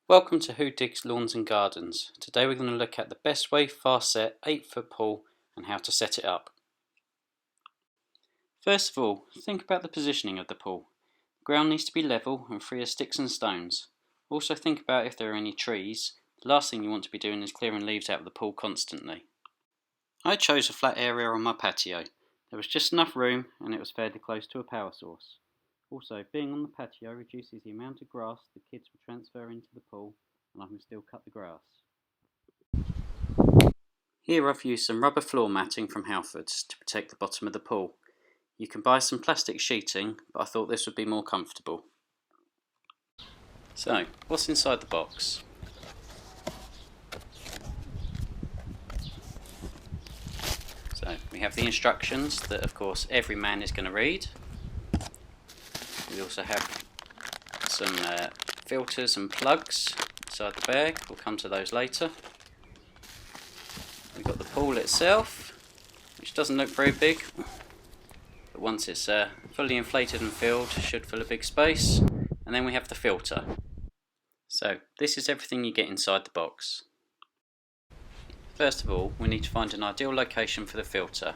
Welcome to Who Digs Lawns and Gardens. Today we're going to look at the Bestway Fast Set 8-foot pool and how to set it up. First of all, think about the positioning of the pool. The ground needs to be level and free of sticks and stones. Also think about if there are any trees. The last thing you want to be doing is clearing leaves out of the pool constantly. I chose a flat area on my patio. There was just enough room and it was fairly close to a power source. Also, being on the patio reduces the amount of grass the kids will transfer into the pool, and I can still cut the grass. Here I've used some rubber floor matting from Halfords to protect the bottom of the pool. You can buy some plastic sheeting, but I thought this would be more comfortable. So, what's inside the box? So, we have the instructions that of course every man is going to read. We also have some filters and plugs inside the bag. We'll come to those later. We've got the pool itself, which doesn't look very big, but once it's fully inflated and filled, should fill a big space. And then we have the filter. So this is everything you get inside the box. First of all, we need to find an ideal location for the filter.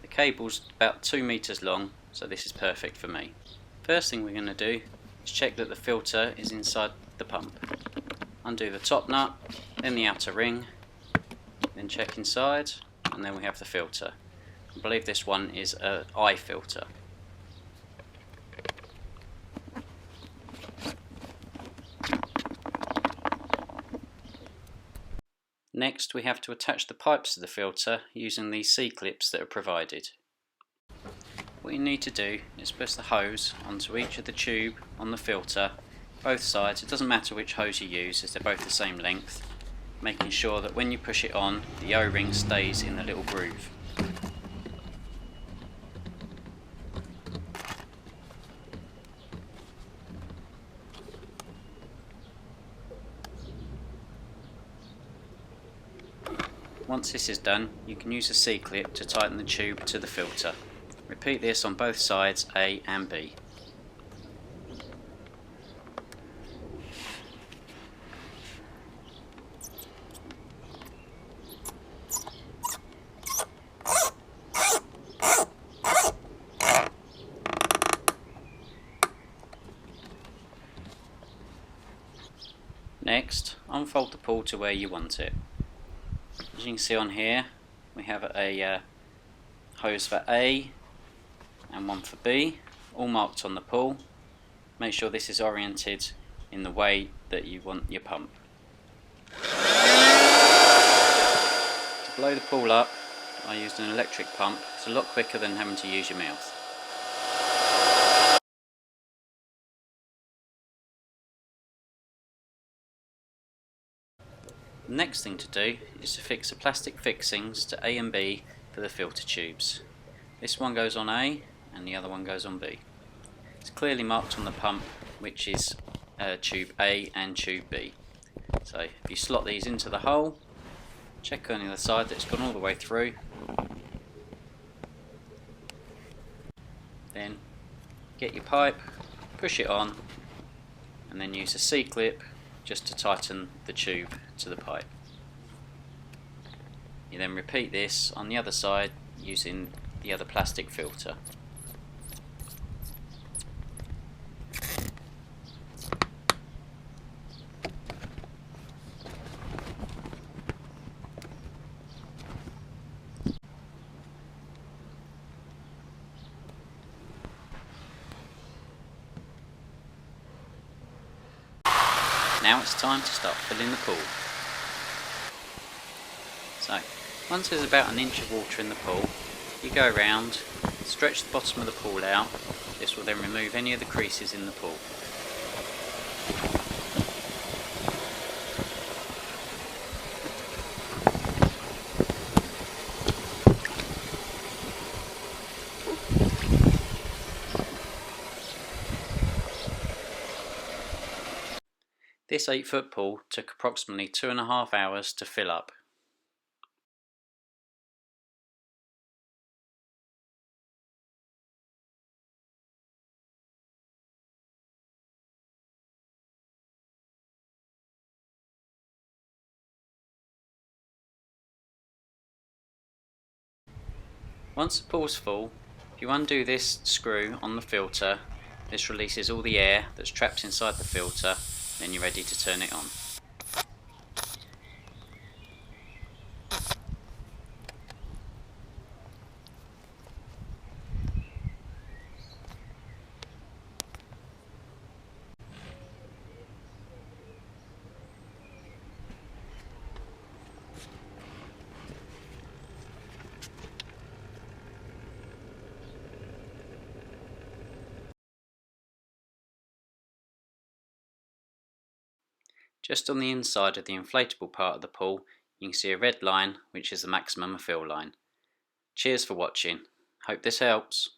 The cable's about 2 meters long, so this is perfect for me. First thing we're going to do is check that the filter is inside the pump. Undo the top nut, then the outer ring, then check inside, and then we have the filter. I believe this one is an eye filter. Next we have to attach the pipes to the filter using these C-clips that are provided. What you need to do is press the hose onto each of the tube on the filter, both sides. It doesn't matter which hose you use as they're both the same length, making sure that when you push it on, the O-ring stays in the little groove. Once this is done, you can use a C-clip to tighten the tube to the filter. Repeat this on both sides, A and B. Next, unfold the pool to where you want it. As you can see on here, we have a hose for A and one for B, all marked on the pool. Make sure this is oriented in the way that you want your pump. To blow the pool up, I used an electric pump. It's a lot quicker than having to use your mouth. The next thing to do is to fix the plastic fixings to A and B for the filter tubes. This one goes on A and the other one goes on B. It's clearly marked on the pump which is tube A and tube B. So if you slot these into the hole, check on the other side that it's gone all the way through. Then get your pipe, push it on, and then use a C-clip just to tighten the tube to the pipe. You then repeat this on the other side using the other plastic filter. Now it's time to start filling the pool. So, once there's about an inch of water in the pool, you go around, stretch the bottom of the pool out. This will then remove any of the creases in the pool. This 8-foot pool took approximately 2.5 hours to fill up. Once the pool's full, if you undo this screw on the filter, this releases all the air that's trapped inside the filter, then you're ready to turn it on. Just on the inside of the inflatable part of the pool, you can see a red line, which is the maximum fill line. Cheers for watching. Hope this helps.